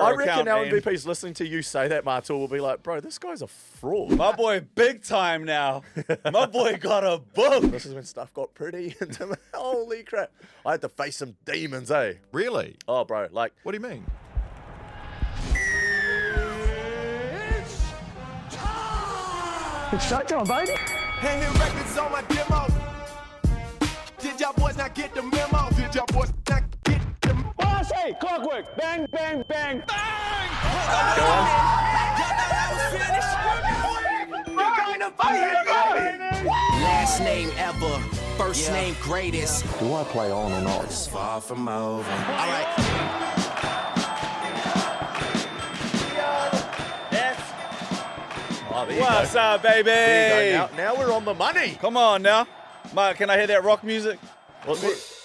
I reckon account, our man. MVP's listening to you say that, Matua, will be like, bro, this guy's a fraud. My boy, big time now. My boy got a book. This is when stuff got pretty intimate. Holy crap. I had to face some demons, eh? Really? Oh, bro, like... What do you mean? It's showtime, baby. Hand him records on my demo. Did y'all boys not get the memo? Did y'all boys not get the memo? What I say? Clockwork. Bang, bang, bang. Bang! Y'all know that was finished? We're going to fight. Last name ever, first name greatest. Do I play on or not? It's far from over. All right. Oh, there you What's go. up, baby? There you go. Now we're on the money. Come on now. Mark, can I hear that rock music? What's it?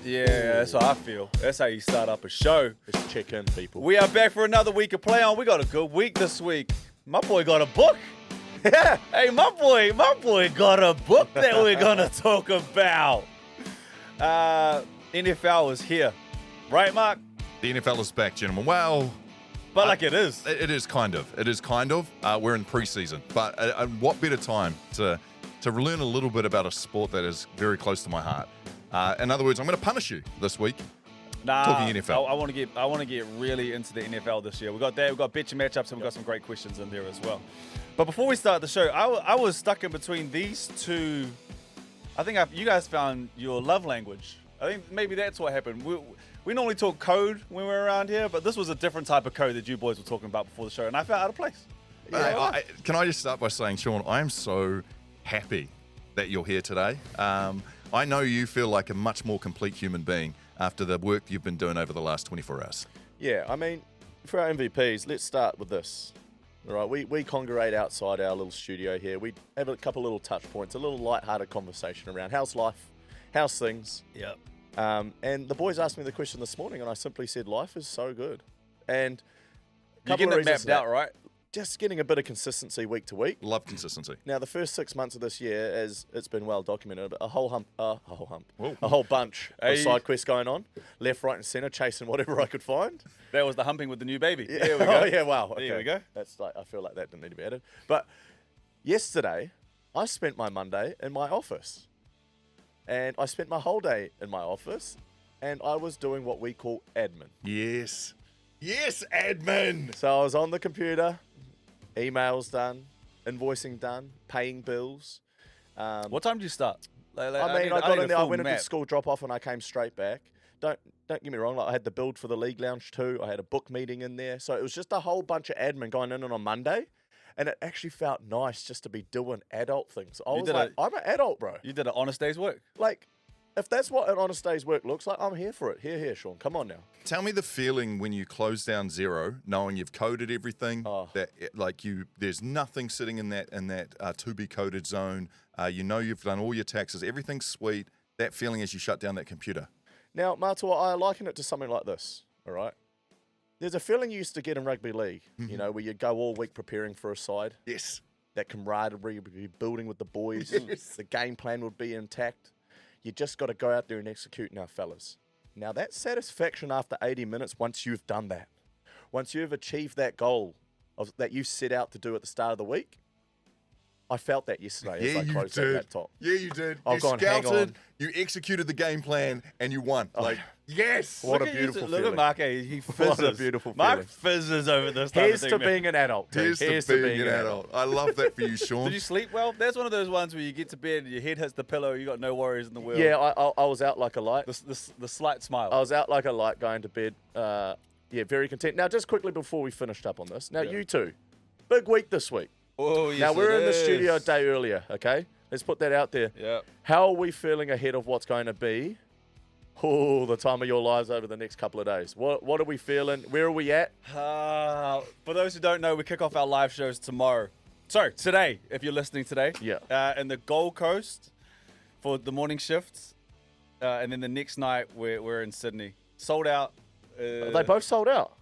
Yeah, that's how I feel. That's how you start up a show. Let's check in, people. We are back for another week of Play On. We got a good week this week. My boy got a book. Yeah. Hey, my boy got a book that we're gonna talk about. NFL is here, right, Mark? The NFL is back, gentlemen. Well, But like it is. it is kind of. It is kind of. We're in preseason, but what better time to learn a little bit about a sport that is very close to my heart. In other words, I'm going to punish you this week. Nah, Talking NFL. I want to get really into the NFL this year. We got that. We got Betcha Match Ups, and we got some great questions in there as well. But before we start the show, I was stuck in between these two. I think you guys found your love language. I think maybe that's what happened. We normally talk code when we're around here, but this was a different type of code that you boys were talking about before the show, and I felt out of place. Can I just start by saying, Shaun, I am so happy that you're here today. I know you feel like a much more complete human being after the work you've been doing over the last 24 hours. Yeah, I mean, for our MVPs, let's start with this. All right, we congregate outside our little studio here. We have a couple little touch points, a little light-hearted conversation around how's life, how's things. Yep. And the boys asked me the question this morning, and I simply said, life is so good. And You're getting it mapped out, right? Just getting a bit of consistency week to week. Love consistency. Now, the first 6 months of this year, as it's been well documented, a whole Whoa. bunch of side quests going on, left, right, and centre, chasing whatever I could find. That was the humping with the new baby. Yeah. There we go. Oh, yeah, wow. Okay. There we go. That's like, I feel like that didn't need to be added. But yesterday, I spent my Monday in my office. And I spent my whole day in my office, and I was doing what we call admin. Yes. Yes, admin. So I was on the computer, emails done, invoicing done, paying bills. What time did you start? I got in there, I went into map. school drop off, and I came straight back. Don't get me wrong, like I had the build for the league lounge too. I had a book meeting in there. So it was just a whole bunch of admin going in on Monday. And it actually felt nice just to be doing adult things. I was like, I'm an adult, bro. You did an honest day's work. Like, if that's what an honest day's work looks like, I'm here for it. Here, Shaun. Come on now. Tell me the feeling when you close down Zero, knowing you've coded everything. Oh. There's nothing sitting in that to be coded zone. You know you've done all your taxes. Everything's sweet. That feeling as you shut down that computer. Now, Matua, I liken it to something like this, all right? There's a feeling you used to get in rugby league, you know, where you go all week preparing for a side. Yes. That camaraderie would be building with the boys. Yes. The game plan would be intact. You just got to go out there and execute now, fellas. Now, that satisfaction after 80 minutes, once you've done that, once you've achieved that goal that you set out to do at the start of the week, I felt that yesterday as I closed that laptop. Yeah, you did. I've gone, hang on. You executed the game plan, and you won. Yes. What Look a at beautiful Look feeling. at Marc. He fizzes. What a beautiful Marc feeling. fizzes over this type Here's of thing, to man. being an adult. dude. Here's to being an adult. I love that for you, Shaun. Did you sleep well? That's one of those ones where you get to bed, your head hits the pillow, you got no worries in the world. Yeah, I was out like a light. The slight smile. I was out like a light going to bed. Yeah, very content. Now, just quickly before we finished up on this. Now, you two, big week this week. Oh, yes, Now, we're it in the is. studio a day earlier, okay? Let's put that out there. Yeah. How are we feeling ahead of what's going to be the time of your lives over the next couple of days? What are we feeling? Where are we at? For those who don't know, we kick off our live shows tomorrow. Sorry, today, if you're listening today. Yeah. In the Gold Coast for the morning shifts. And then the next night, we're in Sydney. Sold out. Are they both sold out?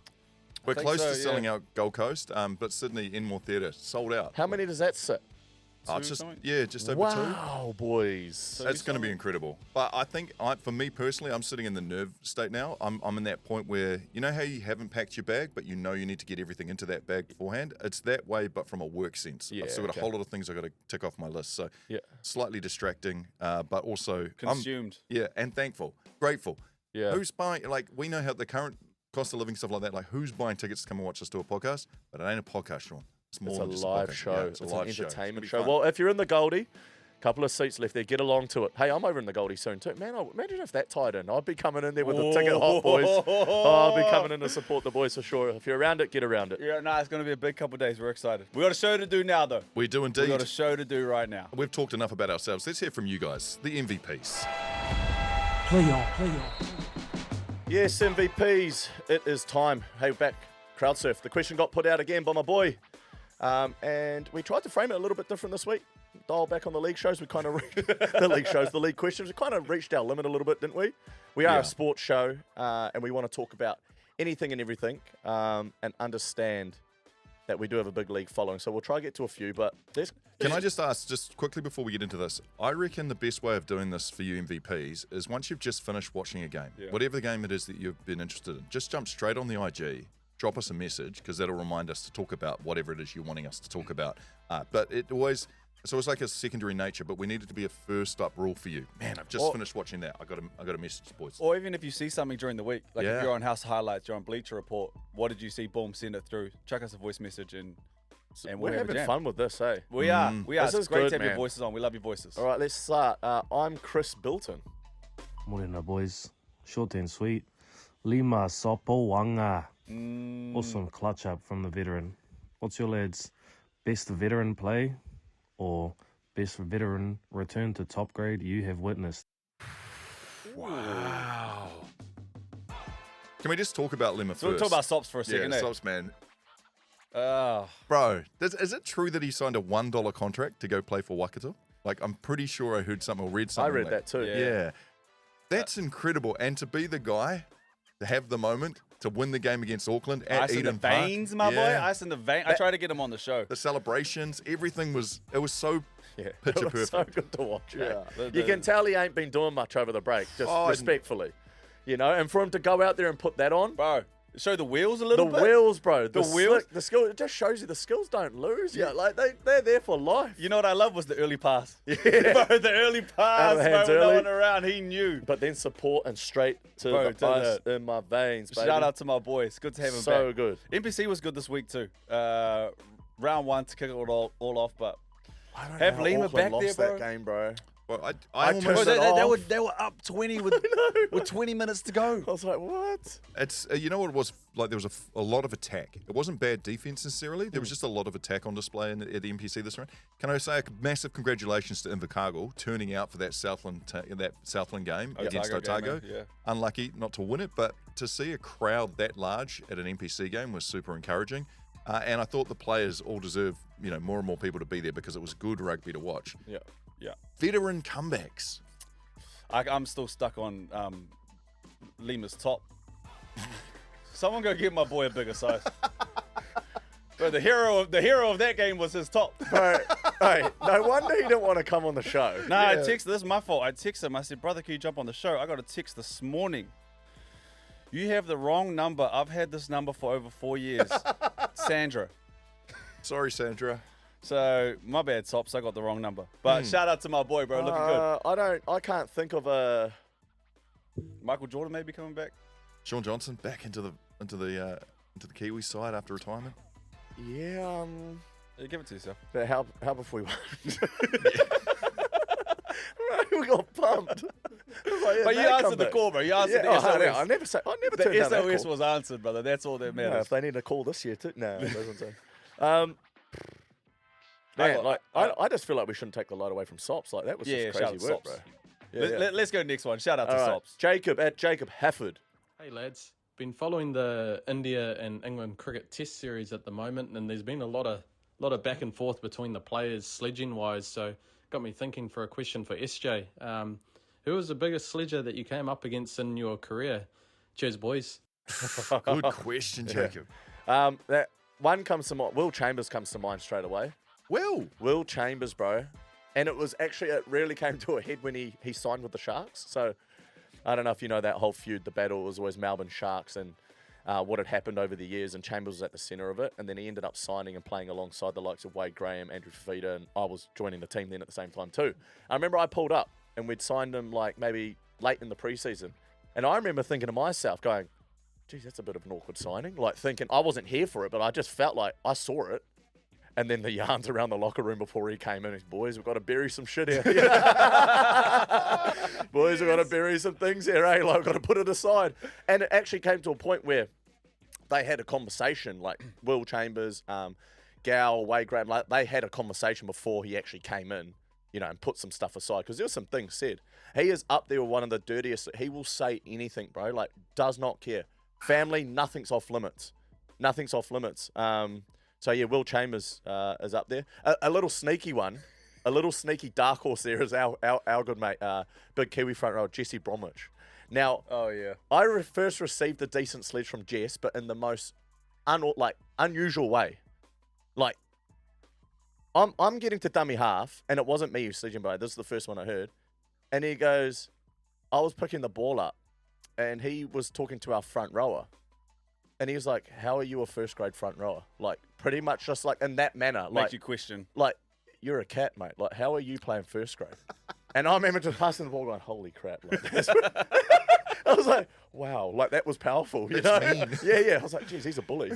We're think close so, to selling yeah. out Gold Coast, but Sydney Enmore Theatre sold out. How many does that sit? two just something? just over 2. Wow, boys. That's going to be incredible. But I think, for me personally, I'm sitting in the nerve state now. I'm in that point where, you know how you haven't packed your bag, but you know you need to get everything into that bag beforehand? It's that way, but from a work sense. Yeah, I've still got a whole lot of things I've got to tick off my list. So slightly distracting, but also... Consumed. And thankful, grateful. Yeah. Who's buying, like, we know how the current cost of living, stuff like that, like, who's buying tickets to come and watch us do a podcast? But it ain't a podcast, Sean. It's more It's than a just live podcast. show. Yeah, it's a an live show. entertainment It's gonna show. be fun. Well, if you're in the Goldie, couple of seats left there. Get along to it. Hey, I'm over in the Goldie soon too. Man, imagine if that tied in. I'd be coming in there with a ticket hot, boys. I'll be coming in to support the boys for sure. If you're around it, get around it. Yeah, no, it's going to be a big couple of days. We're excited. We got a show to do now, though. We do indeed. We got a show to do right now. We've talked enough about ourselves. Let's hear from you guys, the MVPs. Play on. Yes, MVPs, it is time. Hey, back, crowd surf. The question got put out again by my boy. And we tried to frame it a little bit different this week. Dial back on the league shows. We kind of, the league questions. We kind of reached our limit a little bit, didn't we? We are a sports show, and we want to talk about anything and everything, and understand that we do have a big league following. So we'll try to get to a few, but Can I just ask, just quickly before we get into this, I reckon the best way of doing this for you MVPs is once you've just finished watching a game, whatever the game it is that you've been interested in, just jump straight on the IG, drop us a message, because that'll remind us to talk about whatever it is you're wanting us to talk about. But it always... So it's like a secondary nature, but we need it to be a first up rule for you. Man, I've just finished watching that. I got a message, boys. Or even if you see something during the week, like Yeah. if you're on House Highlights, you're on Bleacher Report, what did you see? Boom, send it through. Chuck us a voice message and we'll we're have a having jam. fun with this, eh? We are. This It's is great good, to have your man. voices on. We love your voices. All right, let's start. I'm Chris Bilton. Morena, boys. Short and sweet. Lima Sopo Wanga. Awesome clutch up from the veteran. What's your lads' best veteran play or best veteran return to top grade you have witnessed? Wow. Can we just talk about Lima So we'll first? talk about Sops for a second, Yeah, eh? Sops, man. Ah. Bro, is it true that he signed a $1 contract to go play for Waikato? Like, I'm pretty sure I heard something or read I something. read like that too. Yeah. That's incredible. And to be the guy, to have the moment, to win the game against Auckland at Ice in the Eden Park. veins, my boy. Yeah. Ice in the veins. I tried to get him on the show. The celebrations, everything was so picture It was perfect. so good to watch. Yeah. You can tell he ain't been doing much over the break, just Oh, respectfully. You know, and for him to go out there and put that on, Bro, show the wheels a little the bit. wheels, bro, the wheels? slick, the skill, it just shows you the skills don't lose. Yeah, like they're there for life. You know what I love was the early pass. Yeah. Bro, the early pass, Out of bro, hands with no early. one around. He knew. But then support and straight to Bro, the to ice the- in my veins, baby. Shout out to my boys. Good to have him So back. good. NPC was good this week too. Round one to kick it all off, but I don't Have know how Lima Auckland back lost there, that bro. game, bro. Well, I I almost... turned Bro, it off. they were up 20 with 20 minutes to go. I was like, what? It's you know what it was like. There was a lot of attack. It wasn't bad defense necessarily. There was just a lot of attack on display at the NPC this round. Can I say a massive congratulations to Invercargill turning out for that Southland game against Otago Otago. game, yeah. Unlucky not to win it, but to see a crowd that large at an NPC game was super encouraging. And I thought the players all deserve more and more people to be there because it was good rugby to watch. Yeah. Veteran comebacks. I'm still stuck on Lima's top. Someone go get my boy a bigger size. But the hero of that game was his top. Bro, hey, no wonder he didn't want to come on the show. Nah, I texted. This is my fault. I texted him. I said, "Brother, can you jump on the show?" I got a text this morning. You have the wrong number. I've had this number for over 4 years. Sandra. Sorry, Sandra. So my bad, Sops. I got the wrong number. But shout out to my boy, bro. Looking good. I can't think of a. Michael Jordan maybe coming back. Shaun Johnson back into the Kiwi side after retirement. Yeah, Yeah, give it to yourself. but how if we won? We got pumped. I was like, yeah, But you that answered the comeback. call, bro. You answered Yeah, the SOS. I never turned down The that SOS call. was answered, brother. That's all that Yeah, matters. if they need a call this year too. No, it doesn't say. I Man, got- like I- I just feel like we shouldn't take the light away from Sops. Like that was Yeah, just shout crazy out work, Sops. bro. Yeah, Let's go next one. Shout out to All right. Sops. Jacob at Jacob Hafford. Hey lads, been following the India and England cricket test series at the moment, and there's been a lot of back and forth between the players sledging wise, so got me thinking for a question for SJ. Who was the biggest sledger that you came up against in your career? Cheers, boys. Good question, Jacob. That one comes to mind. Will Chambers comes to mind straight away. Will Chambers, bro. And it really came to a head when he signed with the Sharks. So I don't know if you know that whole feud, the battle was always Melbourne Sharks and what had happened over the years, and Chambers was at the centre of it. And then he ended up signing and playing alongside the likes of Wade Graham, Andrew Fafita, and I was joining the team then at the same time too. I remember I pulled up and we'd signed him like maybe late in the preseason. And I remember thinking to myself, going, geez, that's a bit of an awkward signing. Like thinking, I wasn't here for it, but I just felt like I saw it. And then the yarns around the locker room before he came in, boys, we've got to bury some shit here. Boys, we've got to bury some things here, eh? Like, we've got to put it aside. And it actually came to a point where they had a conversation, like Will Chambers, Gal, Wade Graham, like, they had a conversation before he actually came in, and put some stuff aside, because there were some things said. He is up there with one of the dirtiest. He will say anything, bro, like, does not care. Family, nothing's off limits. Nothing's off limits. So, yeah, Will Chambers is up there. A little sneaky one, a little sneaky dark horse there is our good mate, big Kiwi front row, Jesse Bromwich. Now, I first received a decent sledge from Jess, but in the most unusual way. Like, I'm getting to dummy half, and it wasn't me who's sledging by. This is the first one I heard. And he goes, I was picking the ball up, and he was talking to our front rower. And he was like, how are you a first grade front rower? Like, pretty much just like in that manner. Makes you question. Like, you're a cat, mate. Like, how are you playing first grade? And I remember just passing the ball going, holy crap. Like, I was like, wow. Like, that was powerful, you know? mean. Yeah. I was like, geez, he's a bully.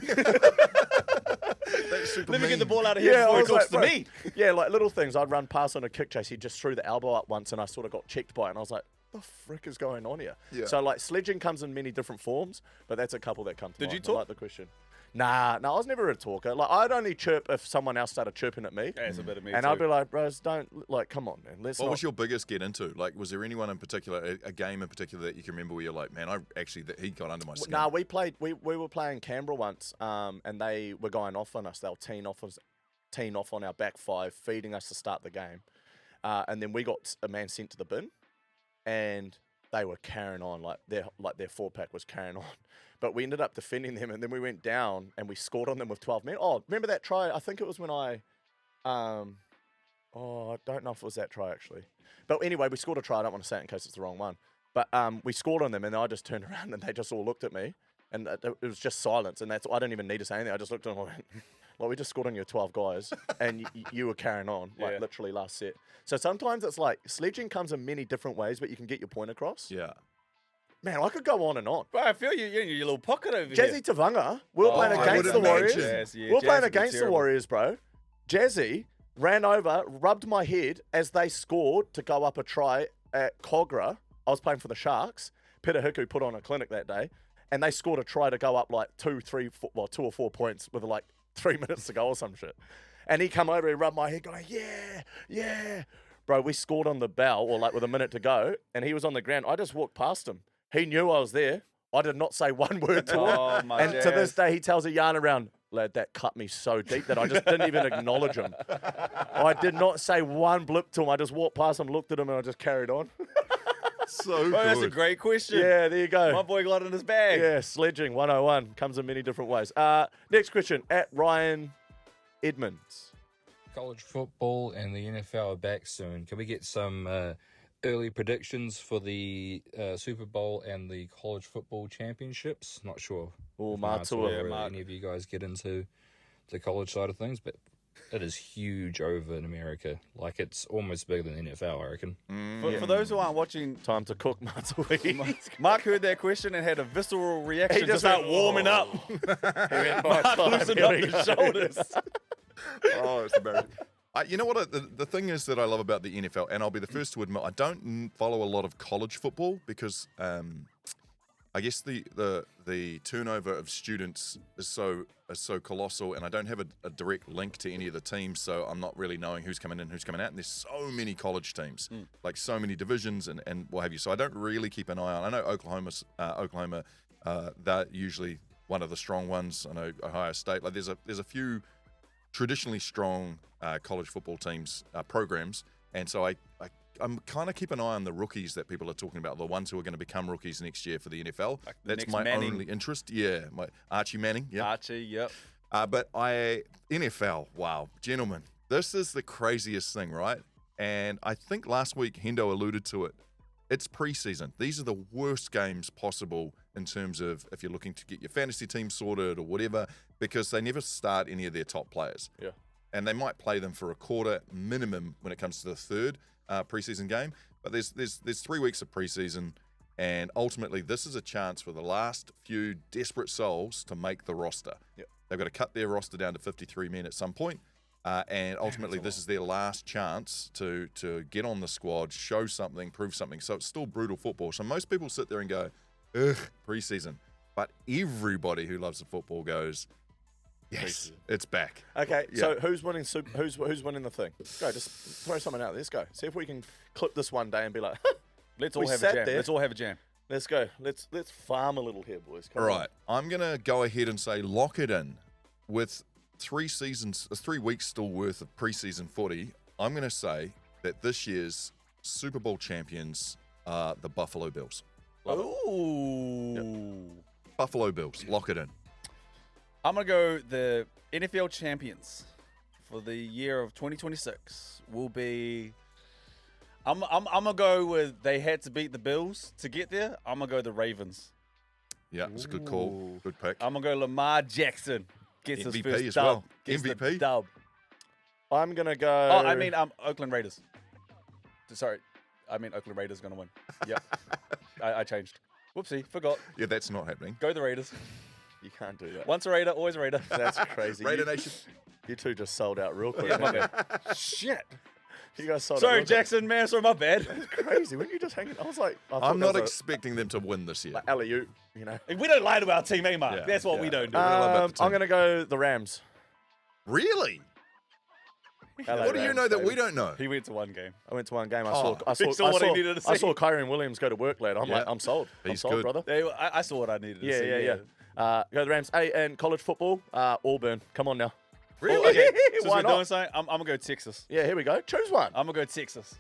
That's super Let me mean. get the ball out of here before he talks to bro, me. Yeah, like little things. I'd run past on a kick chase. He just threw the elbow up once, and I sort of got checked by it. And I was like, what the frick is going on here? Yeah. So, like, sledging comes in many different forms, but that's a couple that come to mind. Did you talk? I like the question. Nah, I was never a talker. Like, I'd only chirp if someone else started chirping at me. Yeah, it's a bit of me And too. I'd be like, bros, don't, like, come on, man. Let's What not. was your biggest get into? Like, was there anyone in particular, a game in particular that you can remember where you're like, man, he got under my skin? Nah, we were playing Canberra once, and they were going off on us. They were teeing off on our back five, feeding us to start the game. And then we got a man sent to the bin, and they were carrying on, like their 4-pack was carrying on. But we ended up defending them, and then we went down and we scored on them with 12 men. Oh, remember that try? I think it was when I don't know if it was that try actually. But anyway, we scored a try. I don't want to say it in case it's the wrong one. But we scored on them, and I just turned around and they just all looked at me, and it was just silence. And I didn't even need to say anything. I just looked at them and went, like, we just scored on your 12 guys, and you were carrying on, like, literally last set. So sometimes it's like, sledging comes in many different ways, but you can get your point across. Yeah. Man, I could go on and on. Bro, I feel you're in your little pocket over Jazzy here. Tavanga, we were playing against the Warriors. We were playing against the Warriors, bro. Jazzy ran over, rubbed my head as they scored to go up a try at Cogra. I was playing for the Sharks. Peter Hiku put on a clinic that day, and they scored a try to go up like 2 or 4 points with like 3 minutes to go or some shit. And he come over, he rubbed my head going, yeah. Bro, we scored on the bell, or like with a minute to go, and he was on the ground. I just walked past him. He knew I was there. I did not say one word to him. And to this day, he tells a yarn around, lad, that cut me so deep that I just didn't even acknowledge him. I did not say one blip to him. I just walked past him, looked at him, and I just carried on. So Bro, good. that's a great question. Yeah, there you go. My boy got it in his bag. Yeah, sledging 101 comes in many different ways. Next question, at Ryan Edmonds. College football and the NFL are back soon. Can we get some early predictions for the Super Bowl and the college football championships? Not sure. Oh, if Matua. Marc, any of you guys get into the college side of things, but it is huge over in America. Like, it's almost bigger than NFL, I reckon. For those who aren't watching, Time to cook, Matua. Mark heard that question and had a visceral reaction. He just started went, warming up. Mark loosened up his shoulders. Oh, it's embarrassing. You know what? The thing is that I love about the NFL, and I'll be the first to admit, I don't follow a lot of college football because I guess the turnover of students is so colossal, and I don't have a direct link to any of the teams, so I'm not really knowing who's coming in, who's coming out. And there's so many college teams, like so many divisions and what have you. So I don't really keep an eye on. I know Oklahoma, they're usually one of the strong ones. I know Ohio State. Like there's a few traditionally strong college football teams programs, and so I'm kind of keep an eye on the rookies that people are talking about, the ones who are going to become rookies next year for the NFL. Like That's next my Manning. only interest. Yeah, my Archie Manning. Yeah, Archie, yep. but NFL. Wow, gentlemen, This is the craziest thing, right? And I think last week Hendo alluded to it. It's preseason. These are the worst games possible in terms of if you're looking to get your fantasy team sorted or whatever, because they never start any of their top players. Yeah. And they might play them for a quarter minimum when it comes to the third preseason game. But there's 3 weeks of preseason, and ultimately this is a chance for the last few desperate souls to make the roster. Yep. They've got to cut their roster down to 53 men at some point. And ultimately, this is their last chance to get on the squad, show something, prove something. So it's still brutal football. So most people sit there and go, ugh, preseason. But everybody who loves the football goes, yes, it's back. Okay, Yeah. so who's winning? Who's winning the thing? Go, just throw someone out. Let's go. See if we can clip this one day and be like, Let's We all have a sat jam. there. Let's all have a jam. let's go. Let's farm a little here, boys. Come All on. right. I'm going to go ahead and say lock it in with 3 weeks still worth of preseason footy. I'm going to say that this year's Super Bowl champions are the Buffalo Bills. Ooh. Buffalo Bills. Lock it in. I'm going to go the NFL champions for the year of 2026 will be... I'm going to go with they had to beat the Bills to get there. I'm going to go the Ravens. Yeah, it's a good call. Good pick. I'm going to go Lamar Jackson. Gets his MVP first as dub. well. Gets the MVP? dub. I'm gonna go. Oh, I mean, Oakland Raiders. Sorry. I mean, Oakland Raiders going to win. Yep. I changed. Whoopsie. Forgot. Yeah, that's not happening. Go the Raiders. You can't do that. Once a Raider, always a Raider. That's crazy. Raider Nation. You two just sold out real quick. Yeah, my didn't bad. Shit. You guys sold out. Sorry, real quick. Jackson, man. Sorry, my bad. It's crazy. When you just hanging, I was like, I thought I'm that not was expecting them to win this year. like alley-oop, you know. We don't lie to our team, eh, Mark? Yeah, That's what yeah. we don't do. don't know about the I'm team. gonna go the Rams. Really? LA What do you Rams, know that baby. we don't know? He went to one game. I went to one game. I Oh, saw what he needed to I see. saw Kyron Williams go to work later. I'm Yeah. like, I'm sold. I'm He's sold, good. brother. I saw what I needed to see. Yeah. Go the Rams. Hey, and college football, Auburn. Come on now. Really? Okay. Since Why we're not? doing something, I'm going to go Texas. Yeah, here we go. Choose one. I'm going to go Texas.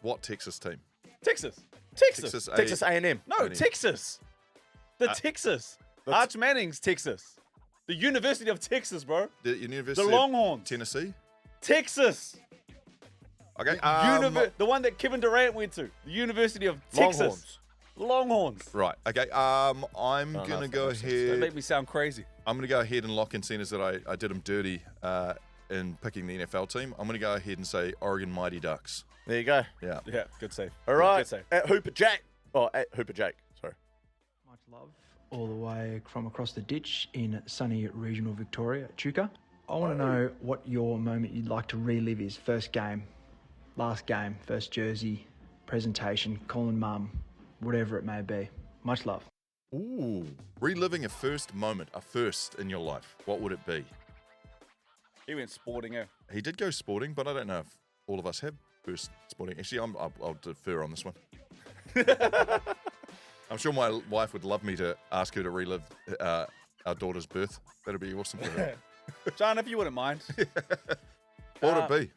What Texas team? Texas. Texas A&M. No, A&M. Texas. The Texas. Arch Manning's Texas. The University of Texas, bro. The University The Longhorns. of Tennessee? Texas. Okay. The one that Kevin Durant went to. The University of Texas. Longhorns. Right. Okay. I'm no, going to it's go not Texas. They ahead. make me sound crazy. I'm going to go ahead and lock in centers that I did them dirty in picking the NFL team. I'm going to go ahead and say Oregon Mighty Ducks. There you go. Yeah. Yeah, good save. All right. Good save. At Hooper Jack. Oh, at Hooper Jake. Sorry. Much love all the way from across the ditch in sunny regional Victoria, Chuka. I want to know what your moment you'd like to relive is. First game, last game, first jersey, presentation, calling mum, whatever it may be. Much love. Ooh. Reliving a first moment, a first in your life. What would it be? He went sporting, eh? He did go sporting, but I don't know if all of us have first sporting. Actually, I'll defer on this one. I'm sure my wife would love me to ask her to relive our daughter's birth. That'd be awesome for her. John, if you wouldn't mind. What would it be?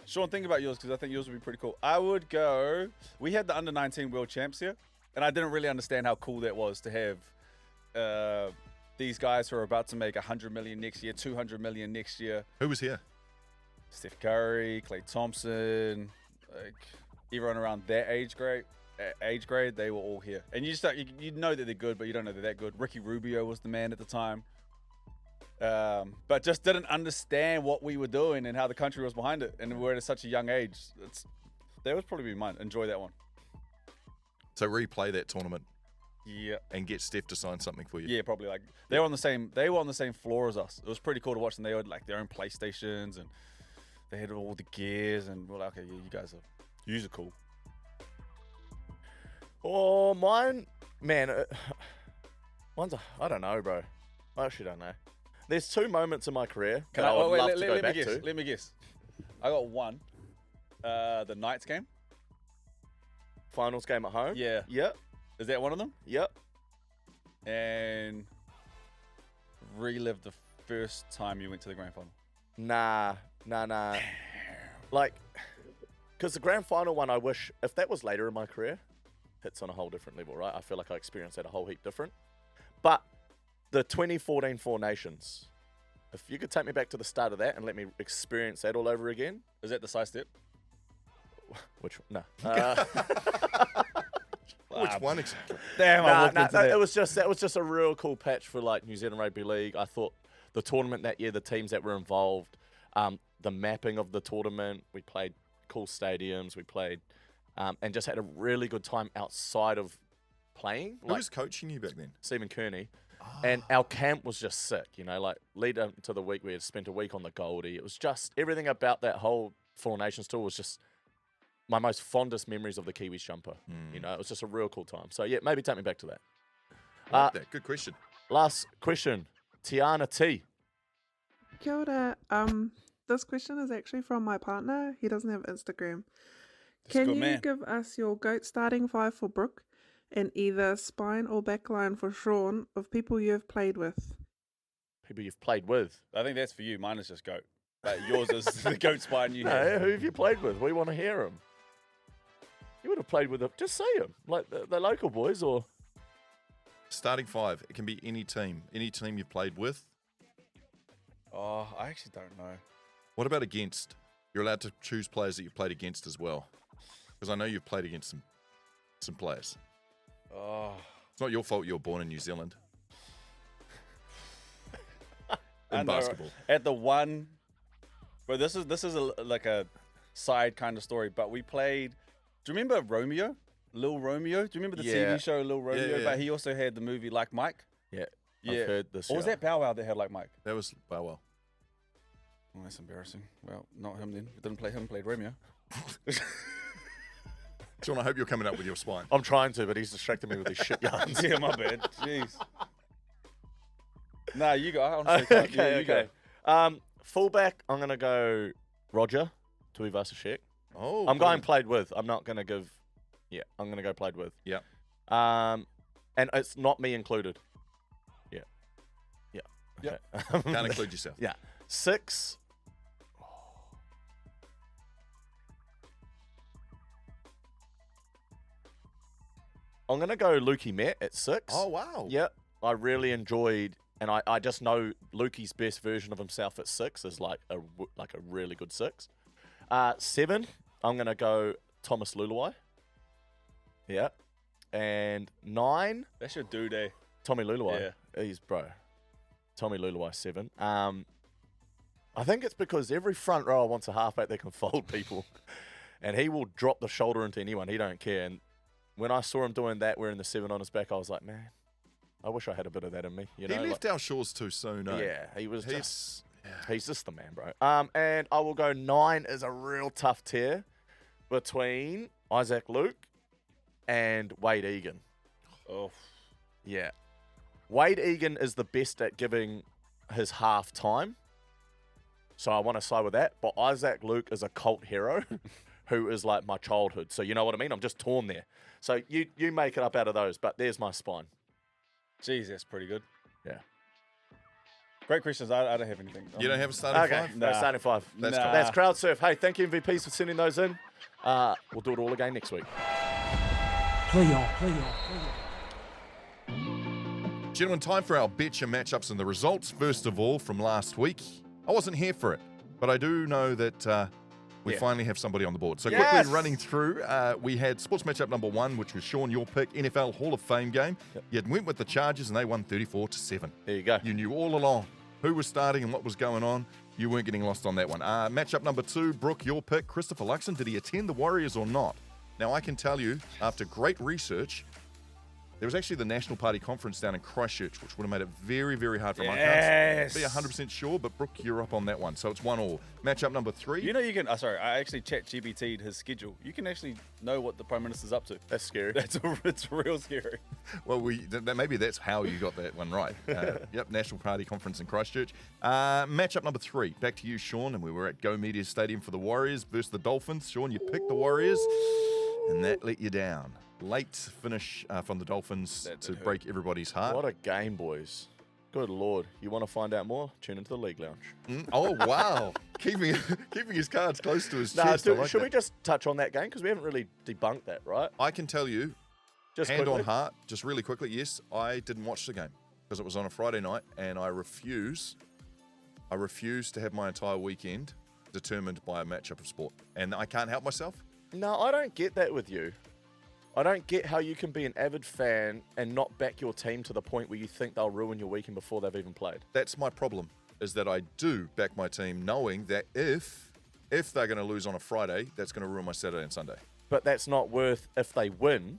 Sean, think about yours because I think yours would be pretty cool. I would go. We had the under-19 world champs here, and I didn't really understand how cool that was to have these guys who are about to make 100 million next year, 200 million next year. Who was here? Steph Curry, Klay Thompson, like everyone around that age grade, they were all here. And you know that they're good, but you don't know they're that good. Ricky Rubio was the man at the time. But just didn't understand what we were doing and how the country was behind it. And we're at such a young age. That would probably be mine. Enjoy that one. So replay that tournament Yeah. and get Steph to sign something for you. Yeah, probably like they were on the same floor as us. It was pretty cool to watch them. They had like their own PlayStations and they had all the gears and we're like, okay, yeah, you guys are cool. Oh, mine, man. I don't know, bro. I actually don't know. There's 2 moments in my career that I would love to go back to. Let me guess. I got one. The Knights game. Finals game at home. Yeah. Yep. Is that one of them? Yep. And relive the first time you went to the grand final. Nah. Like, because the grand final one, I wish, if that was later in my career, hits on a whole different level, right? I feel like I experienced that a whole heap different. But the 2014 Four Nations, If you could take me back to the start of that and let me experience that all over again. Is that the side step? Which no. Which one exactly? Damn, I walked into that. That was just a real cool patch for like New Zealand Rugby League. I thought the tournament that year, the teams that were involved, the mapping of the tournament, we played cool stadiums, we played, and just had a really good time outside of playing. Who was coaching you back then? Stephen Kearney. And our camp was just sick, you know, like lead up to the week, we had spent a week on the Goldie. It was just everything about that whole Four Nations tour was just my most fondest memories of the Kiwis jumper. You know, it was just a real cool time. So yeah, maybe take me back to that. I like that. Good question. Last question, Tiana T. Kia ora. This question is actually from my partner. He doesn't have Instagram. Can you give us your GOAT starting five for Brook and either spine or backline for Shaun of people you have played with? People you've played with. I think that's for you. Mine is just GOAT. But yours is the GOAT spine you Hey, have. who have you played with? We want to hear them. You would have played with them. Just say them, like the local boys or... Starting five. It can be any team you've played with. Oh, I actually don't know. What about against? You're allowed to choose players that you've played against as well. Because I know you've played against some players. Oh. It's not your fault you were born in New Zealand. In basketball. At the one... But this is like a side kind of story, but we played... Do you remember Romeo? Lil Romeo? Do you remember the TV show Lil Romeo? Yeah. But he also had the movie Like Mike. Yeah, I've heard this. Or was that Bow Wow that had Like Mike? That was Bow Wow. Oh, that's embarrassing. Well, not him then. Didn't play him, played Romeo. Shaun, I hope you're coming up with your spine. I'm trying to, but he's distracted me with his shit yarns. Yeah, my bad. Jeez. Nah, you go. Honestly, Okay. Fullback, I'm going to go Roger Tuivasa-Sheck. Oh, I'm going played with. I'm not going to give... Yeah, I'm going to go played with. Yeah. And it's not me included. Yeah. Yeah. Yep. Okay. Can't include yourself. Yeah. 6. I'm going to go Lukey Met at 6. Oh, wow. Yep. I really enjoyed... And I just know Lukey's best version of himself at 6 is like a really good 6. 7, I'm going to go Thomas Luluai. Yeah. And 9. That's your dude, eh? Tommy Luluai. Yeah. He's bro. Tommy Luluai, 7. I think it's because every front rower wants a halfback that can fold people. And he will drop the shoulder into anyone. He don't care. And when I saw him doing that, wearing the 7 on his back, I was like, man, I wish I had a bit of that in me. You know, he left our shores too soon, eh? Yeah, he's just the man, bro. And I will go 9 is a real tough tear between Isaac Luke and Wade Egan. Oh. Yeah. Wade Egan is the best at giving his half time. So I want to side with that. But Isaac Luke is a cult hero who is like my childhood. So you know what I mean? I'm just torn there. So you make it up out of those, but there's my spine. Jeez, that's pretty good. Yeah. Great questions. I don't have anything. You don't have a starting five? No, starting 5. That's Crowd Surf. Hey, thank you, MVPs, for sending those in. We'll do it all again next week. Play on. Gentlemen, time for our Betcha matchups and the results. First of all, from last week. I wasn't here for it, but I do know that we finally have somebody on the board. So quickly running through, we had sports matchup number 1, which was Shaun, your pick, NFL Hall of Fame game. You went with the Chargers and they won 34-7. There you go. You knew all along who was starting and what was going on. You weren't getting lost on that one. Matchup number 2, Brook, your pick, Christopher Luxon. Did he attend the Warriors or not? Now, I can tell you, after great research, there was actually the National Party Conference down in Christchurch, which would have made it very, very hard for him. I can't be 100% sure, but Brook, you're up on that one. So it's 1-1. Matchup number 3. You know you can... I actually ChatGPT'd his schedule. You can actually know what the Prime Minister's up to. That's scary. It's real scary. Well, maybe that's how you got that one right. Yep, National Party Conference in Christchurch. Matchup number 3. Back to you, Shaun, and we were at YOUKNOWMEDIA Stadium for the Warriors versus the Dolphins. Shaun, you picked the Warriors, and that let you down. Late finish from the Dolphins to break everybody's heart. What a game, boys. Good Lord. You want to find out more? Tune into the League Lounge. Oh, wow. keeping his cards close to his chest. Should we just touch on that game? Because we haven't really debunked that, right? I can tell you, just hand quickly. on heart, just really quickly, yes, I didn't watch the game because it was on a Friday night, and I refuse I refuse to have my entire weekend determined by a matchup of sport. And I can't help myself. No, I don't get that with you. I don't get how you can be an avid fan and not back your team to the point where you think they'll ruin your weekend before they've even played. That's my problem, is that I do back my team knowing that if they're going to lose on a Friday, that's going to ruin my Saturday and Sunday. But that's not worth if they win.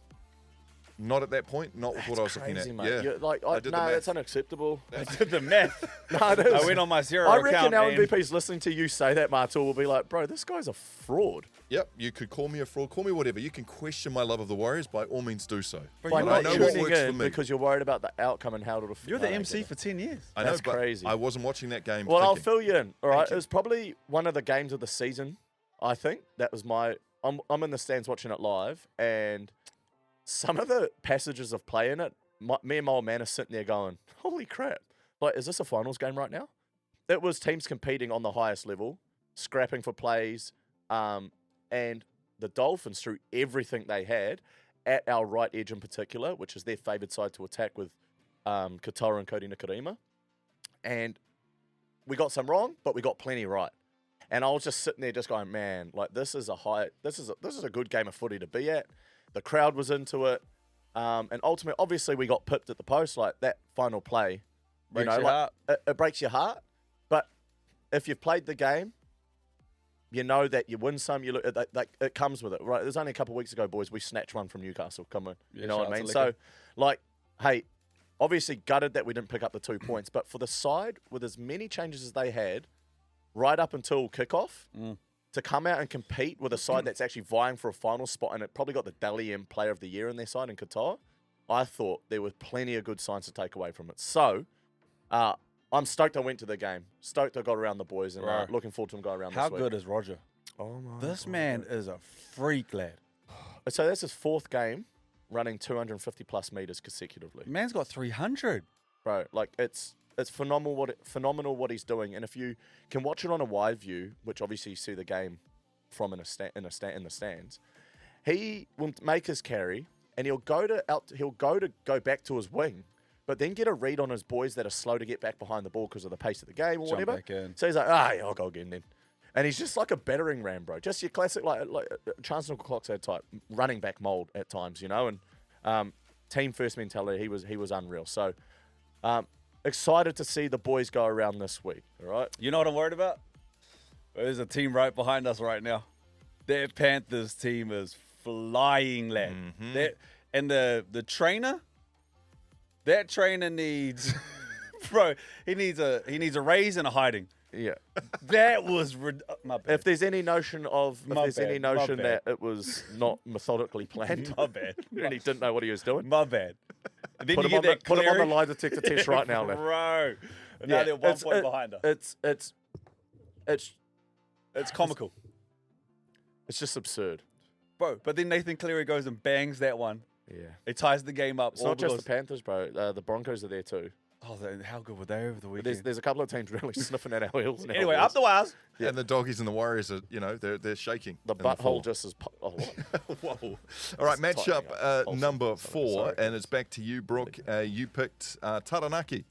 Not at that point, not with what I was Crazy, looking at. mate. Yeah. You're like, I did the no, math. that's unacceptable. I did the math. No, it is. I went on my zero I account. reckon our and- MVP's listening to you say that, Matua, will be like, bro, this guy's a fraud. Yep, you could call me a fraud, call me whatever. You can question my love of the Warriors, by all means do so. By But I not know what tuning works for in me. because you're worried about the outcome and how it'll You're the MC for 10 years. I know, That's but crazy. I wasn't watching that game. Well, I'll thinking. fill you in. All right, Thank you. it was probably one of the games of the season. I think that was my. I'm in the stands watching it live, and some of the passages of play in it, me and my old man are sitting there going, "Holy crap! Like, is this a finals game right now?" It was teams competing on the highest level, scrapping for plays, and the Dolphins threw everything they had at our right edge in particular, which is their favoured side to attack with Katoa and Cody Nikarima. And we got some wrong, but we got plenty right. And I was just sitting there just going, man, like this is a good game of footy to be at. The crowd was into it. And ultimately, obviously we got pipped at the post, like that final play. Breaks your heart. It breaks your heart. But if you've played the game, you know that you win some, it comes with it, right? There's only a couple of weeks ago, boys, we snatched one from Newcastle. Come on, Yeah, you know what I shout out mean? to So, Licker. like, hey, obviously gutted that we didn't pick up the 2 points, but for the side with as many changes as they had, right up until kickoff, to come out and compete with a side that's actually vying for a final spot, and it probably got the Dally M Player of the Year in their side in Qatar, I thought there were plenty of good signs to take away from it. So, I'm stoked I went to the game. Stoked I got around the boys, and Right. looking forward to them go around How this week. good is Roger? Oh my This God. man is a freak, lad. So that's his fourth game running 250 plus meters consecutively. Man's got 300. Bro, like it's phenomenal what he's doing. And if you can watch it on a wide view, which obviously you see the game from in the stands, he will make his carry and he'll go back to his wing, but then get a read on his boys that are slow to get back behind the ball because of the pace of the game or Jump whatever. back in. So he's like, yeah, I'll go again then. And he's just like a battering ram, bro. Just your classic, like Chancellor Clockshead type running back mold at times, you know. And team first mentality, he was unreal. So excited to see the boys go around this week. All right. You know what I'm worried about? There's a team right behind us right now. That Panthers team is flying, lad. And the trainer, that trainer needs, bro. He needs a raise and a hiding. Yeah. That was my bad. If there's any notion My bad, that it was not methodically planned, My bad. and he didn't know what he was doing, My bad. And then put, you him on, get that put him on the Cleary. lie detector test right now, man. Bro. And now they're 1 point behind us. It's comical. It's just absurd. Bro, but then Nathan Cleary goes and bangs that one. Yeah. It ties the game up. It's all not just the because- Panthers, bro. The Broncos are there too. Oh, how good were they over the weekend? There's a couple of teams really sniffing at our heels now. Anyway, boys. up the wires. Yeah. And the doggies and the Warriors are, they're shaking. The in floor. butthole just is. Oh, what? Whoa. All right, It's matchup tightening up. Oh, number sorry, 4, guys. and it's back to you, Brook. You picked Taranaki.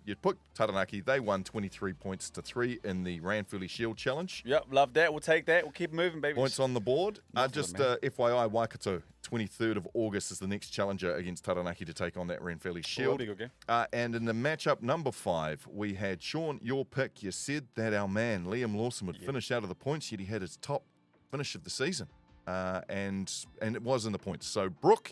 You put Taranaki. They won 23 points to 3 in the Ranfurly Shield Challenge. Yep, love that. We'll take that. We'll keep moving, baby. Points on the board. Enough of Just it, man. FYI, Waikato, 23rd of August is the next challenger against Taranaki to take on that Ranfurly Shield. Good game. And in the matchup number 5, we had Shaun, your pick. You said that our man, Liam Lawson, would finish out of the points, yet he had his top finish of the season. And it was in the points. So Brook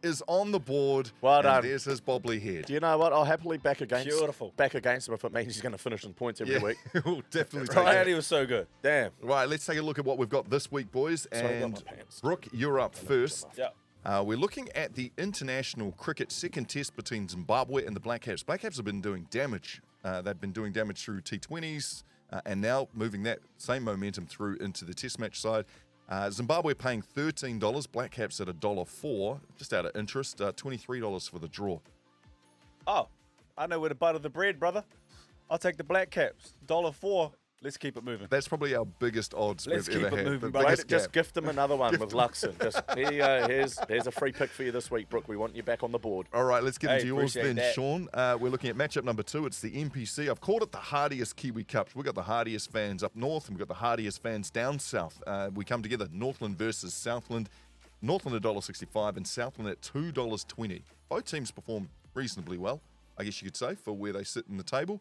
is on the board. Well and done. There's his bobbly head. Do you know what? I'll happily back against Beautiful. him if it means he's going to finish in points every week. We'll definitely take Right, that. he was so good. Damn. Right, let's take a look at what we've got this week, boys. Sorry, I got And my pants. Brook, you're up first. Yeah. We're looking at the international cricket second test between Zimbabwe and the Black Caps. Black Caps have been doing damage. They've been doing damage through T20s and now moving that same momentum through into the test match side. Zimbabwe paying $13, Black Caps at $1.04, just out of interest, $23 for the draw. Oh, I know where to butter the bread, brother. I'll take the Black Caps. $1.04. Let's keep it moving. That's probably our biggest odds Let's we've keep ever it had. moving, The bro. biggest Just gap. gift them another one with Luxon. Just here you go. Here's a free pick for you this week, Brooke. We want you back on the board. All right, let's get into yours appreciate then, that. Shaun. We're looking at matchup number 2. It's the NPC. I've called it the hardiest Kiwi Cup. We've got the hardiest fans up north, and we've got the hardiest fans down south. We come together, Northland versus Southland. Northland $1.65 and Southland at $2.20. Both teams perform reasonably well, I guess you could say, for where they sit in the table.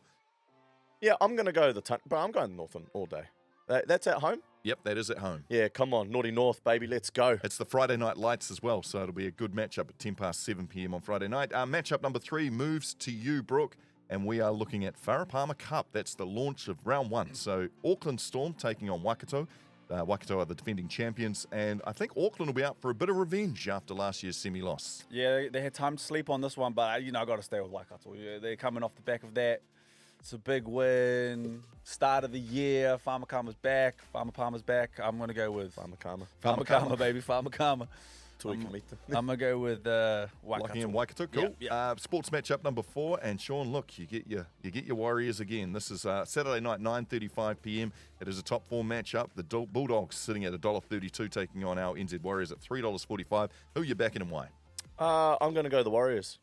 Yeah, I'm going to go but I'm going Northland all day. That's at home? Yep, that is at home. Yeah, come on. Naughty North, baby. Let's go. It's the Friday night lights as well, so it'll be a good matchup at 10 past 7 p.m. on Friday night. Matchup number 3 moves to you, Brook, and we are looking at Farapama Cup. That's the launch of round 1. So Auckland Storm taking on Waikato. Waikato are the defending champions, and I think Auckland will be out for a bit of revenge after last year's semi-loss. Yeah, they had time to sleep on this one, but I got to stay with Waikato. Yeah, they're coming off the back of that. It's a big win. Start of the year. Farmakama's back. Farmapama's back. I'm going to go with Farmakama, baby. Farmakama. I'm going to go with Waikato. Locking in Waikato, cool. Yeah. Sports matchup number 4, and Shaun, look, you get your Warriors again. This is Saturday night, 9:35 p.m. It is a top 4 matchup. The Bulldogs sitting at $1.32, taking on our NZ Warriors at $3.45. Who are you backing and why? I'm going to go the Warriors.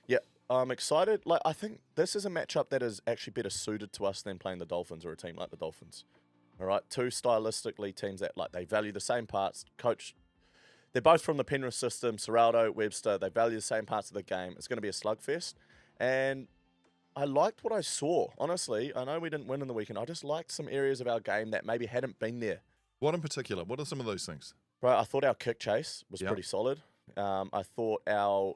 Yeah, I'm excited. I think this is a matchup that is actually better suited to us than playing the Dolphins or a team like the Dolphins. All right, two stylistically teams that they value the same parts. Coach. They're both from the Penrith system, Serraldo, Webster. They value the same parts of the game. It's going to be a slugfest. And I liked what I saw, honestly. I know we didn't win in the weekend. I just liked some areas of our game that maybe hadn't been there. What in particular? What are some of those things? Right, I thought our kick chase was pretty solid. I thought our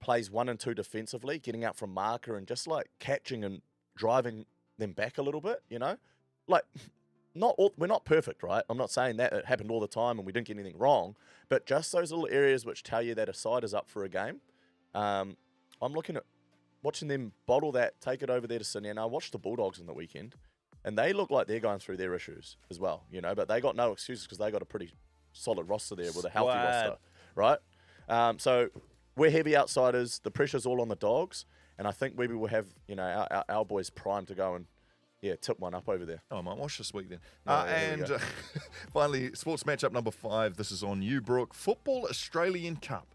plays 1 and 2 defensively, getting out from marker and just catching and driving them back a little bit, we're not perfect, right? I'm not saying that it happened all the time and we didn't get anything wrong, but just those little areas which tell you that a side is up for a game. I'm looking at watching them bottle that, take it over there to Sydney, and I watched the Bulldogs in the weekend, and they look like they're going through their issues as well, but they got no excuses because they got a pretty solid roster there with a healthy roster, right? So we're heavy outsiders. The pressure's all on the Dogs, and I think we will have our boys primed to go and tip one up over there. Oh, I might watch this week then. Finally, sports matchup number 5. This is on you, Brook. Football Australian Cup.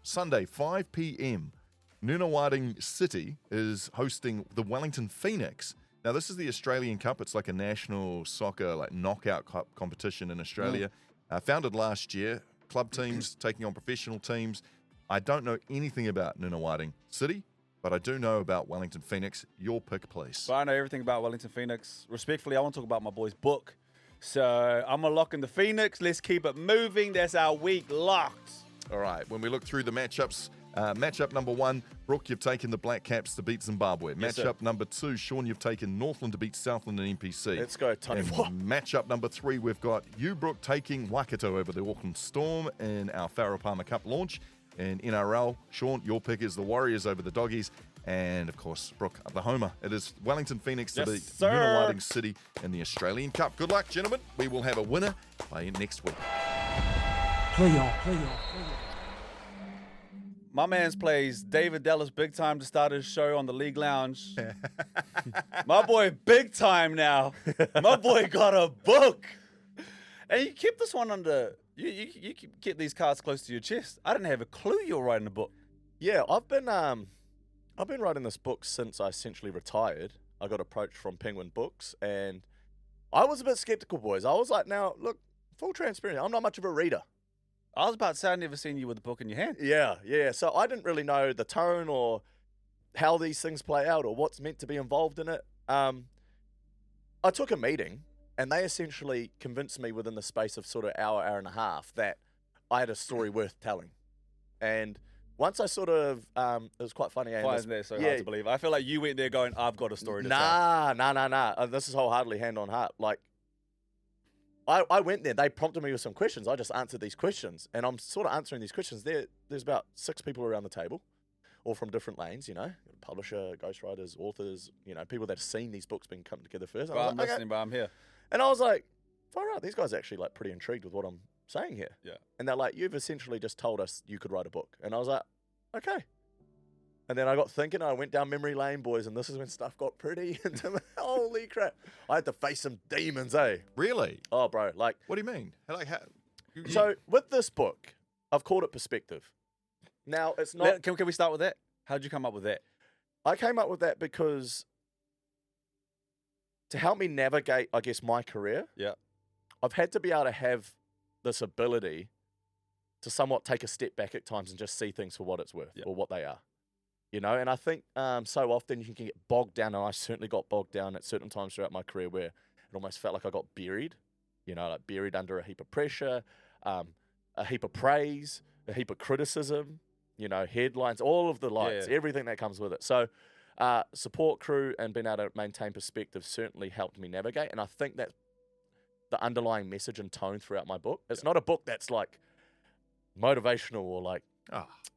Sunday, 5 p.m. Nunawading City is hosting the Wellington Phoenix. Now, this is the Australian Cup. It's like a national soccer knockout cup competition in Australia. Founded last year. Club teams taking on professional teams. I don't know anything about Nunawading City, but I do know about Wellington Phoenix. Your pick, please. So I know everything about Wellington Phoenix. Respectfully, I want to talk about my boys' book. So I'm going to lock in the Phoenix. Let's keep it moving. That's our week locked. All right. When we look through the matchups, matchup number 1, Brook, you've taken the Black Caps to beat Zimbabwe. Yes, matchup number 2, Shaun, you've taken Northland to beat Southland and NPC. Let's go, Tony. Matchup number 3, we've got you, Brook, taking Waikato over the Auckland Storm in our Farapama Cup launch. And NRL, Shaun, your pick is the Warriors over the Doggies. And, of course, Brook, the homer. It is Wellington Phoenix to beat Nunawading City in the Australian Cup. Good luck, gentlemen. We will have a winner by next week. Play on. My man's plays David Dallas big time to start his show on the League Lounge. My boy big time now. My boy got a book. And you keep this one under... You keep these cards close to your chest. I didn't have a clue you were writing a book. Yeah, I've been writing this book since I essentially retired. I got approached from Penguin Books, and I was a bit skeptical, boys. I was like, now, look, full transparency, I'm not much of a reader. I was about to say I've never seen you with a book in your hand. Yeah. So I didn't really know the tone or how these things play out or what's meant to be involved in it. I took a meeting, and they essentially convinced me within the space of sort of hour and a half that I had a story worth telling. And once I sort of, it was quite funny. Why isn't that so hard to believe? I feel like you went there going, I've got a story to tell. Nah. This is wholeheartedly hand on heart. I went there. They prompted me with some questions. I just answered these questions. And I'm sort of answering these questions. There's about 6 people around the table, all from different lanes, publisher, ghostwriters, authors, people that have seen these books being come together first. Well, I'm listening, but I'm here. And I was like, far out, these guys are actually pretty intrigued with what I'm saying here. Yeah. And they're like, you've essentially just told us you could write a book. And I was like, okay. And then I got thinking, I went down memory lane, boys, and this is when stuff got pretty intimate. Holy crap. I had to face some demons, eh? Really? Oh, bro. Like, What do you mean? so with this book, I've called it Perspective. Now, it's not... Can we start with that? How did you come up with that? I came up with that because to help me navigate, I guess, my career, I've had to be able to have this ability to somewhat take a step back at times and just see things for what it's worth or what they are. You know, and I think so often you can get bogged down, and I certainly got bogged down at certain times throughout my career where it almost felt like I got buried, you know, like buried under a heap of pressure, a heap of praise, a heap of criticism, you know, headlines, all of the lights, everything that comes with it. So support crew and being able to maintain perspective certainly helped me navigate, and I think that's the underlying message and tone throughout my book. It's not a book that's like motivational or like,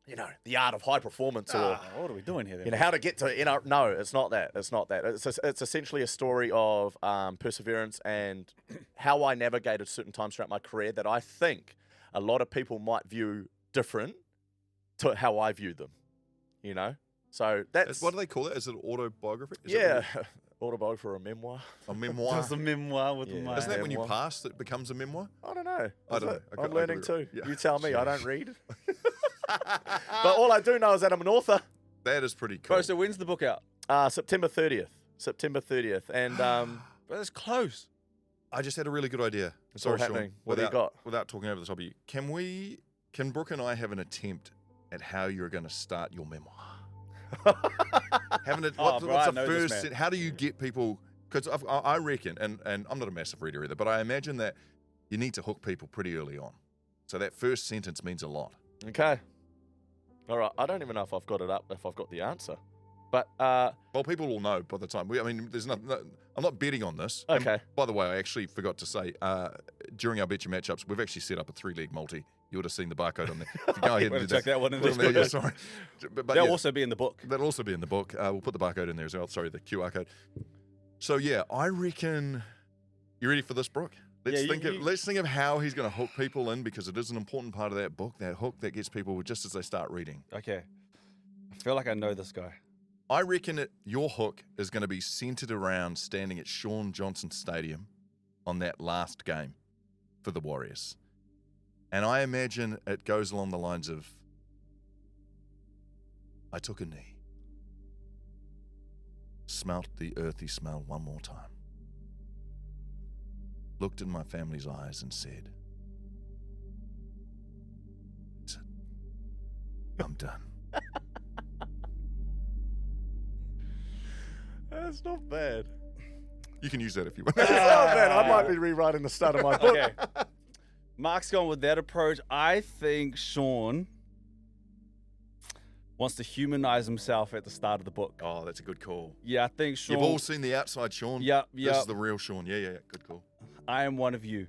you know, the art of high performance or what are we doing here then? You know, how to get to, you know, no, it's not that. It's not that. It's essentially a story of perseverance and how I navigated certain times throughout my career that I think a lot of people might view different to how I view them, you know? So that's... What do they call it? Is it autobiography? Autobiography or a memoir. A memoir? Just a memoir with the Isn't that when you pass that becomes a memoir? I don't know. I don't know. I'm learning too. Yeah. You tell me. I don't read. But all I do know is that I'm an author. That is pretty cool. Bro, so when's the book out? September 30th. September 30th. And but that's close. I just had a really good idea. It's all happening. What do you got? Without talking over the top of you, can Brook and I have an attempt at how you're going to start your memoir? What's the first? How do you get people? Because I reckon, and I'm not a massive reader either, but I imagine that you need to hook people pretty early on. So that first sentence means a lot. Okay. All right. I don't even know if I've got it up, if I've got the answer. But well, people will know by the time. There's I'm not betting on this. Okay. And by the way, I actually forgot to say during our Betcha matchups, we've actually set up a 3-leg multi. You would have seen the barcode on there. If you go ahead and check that one in there. Yeah, sorry. But That'll also be in the book. That'll also be in the book. We'll put the barcode in there as well. Sorry, the QR code. So yeah, I reckon. You ready for this, Brook? Let's think of how he's going to hook people in, because it is an important part of that book. That hook that gets people just as they start reading. Okay. I feel like I know this guy. I reckon your hook is going to be centered around standing at Shaun Johnson Stadium on that last game for the Warriors. And I imagine it goes along the lines of, I took a knee, smelt the earthy smell one more time, looked in my family's eyes and said, I'm done. That's not bad. You can use that if you want. It's not bad. I might be rewriting the start of my book. Okay. Marc's gone with that approach. I think Shaun wants to humanize himself at the start of the book. Oh, that's a good call. Yeah, I think Shaun... You've all seen the outside Shaun. Yeah. This is the real Shaun. Yeah. Good call. I am one of you.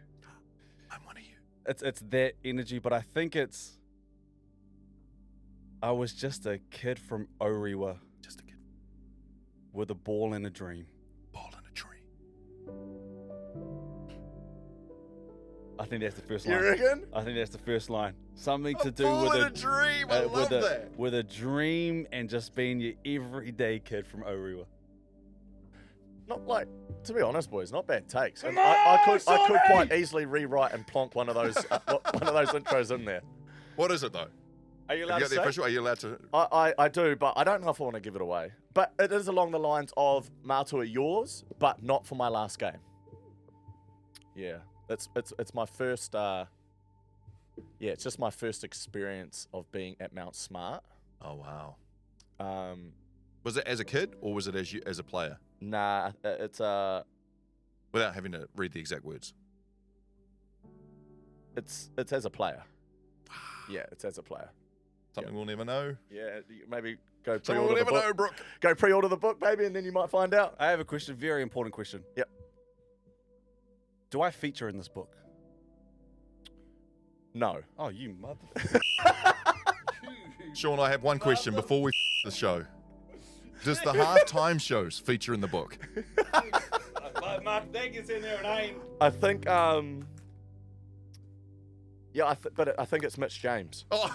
I'm one of you. It's that energy, but I think it's... I was just a kid from Orewa. Just a kid. With a ball and a dream. Ball and a dream. I think that's the first line. You reckon? I think that's the first line. Something to do ball with and a dream. I love that. With a dream and just being your everyday kid from Orewa. Not like, to be honest, boys, not bad takes. And I could quite easily rewrite and plonk one of those intros in there. What is it though? Are you allowed to say? Official? Are you allowed to? I do, but I don't know if I want to give it away. But it is along the lines of Matua yours, but not for my last game. Yeah, it's my first. It's just my first experience of being at Mount Smart. Oh wow. Was it as a kid or was it as a player? Nah, it's without having to read the exact words. It's as a player. Yeah, it's as a player. Something we'll never know. Yeah, maybe go pre-order the book. We'll never know, Brook. Go pre-order the book, maybe, and then you might find out. I have a question, very important question. Yep. Do I feature in this book? No. Oh, you mother... Shaun, I have one question before we the show. Does the halftime shows feature in the book? Marc, that gets in there and I ain't... I think, Yeah, but I think it's Mitch James. Oh.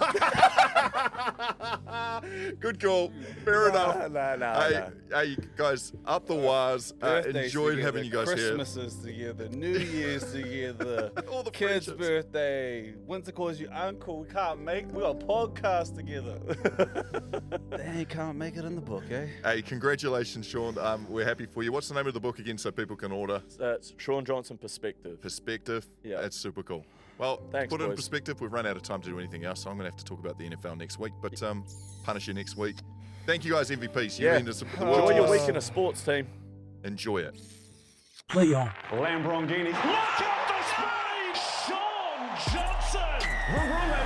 Good call. Fair enough. No. Hey, guys, up the wires. Enjoyed having you guys here. Christmases together, New Year's together, All the kids' friendships. birthday. Winter calls you uncle. We got a podcast together. They can't make it in the book, eh? Hey, congratulations, Shaun. We're happy for you. What's the name of the book again so people can order? It's Shaun Johnson Perspective. Perspective. Yeah. That's super cool. Well, Thanks, put it in boys. perspective. We've run out of time to do anything else, so I'm going to have to talk about the NFL next week. But punish you next week. Thank you guys, MVPs. You mean the world Enjoy to your us. weekend of sports, team. Enjoy it. Play on. Lamborghini. Look out for speed! Shaun Johnson! Aguero!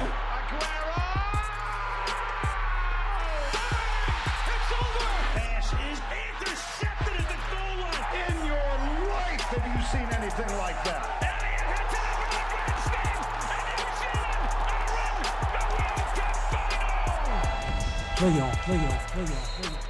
It's over! Pass is intercepted at the goal line. In your life have you seen anything like that? Play on. Play on. Play on. Play on.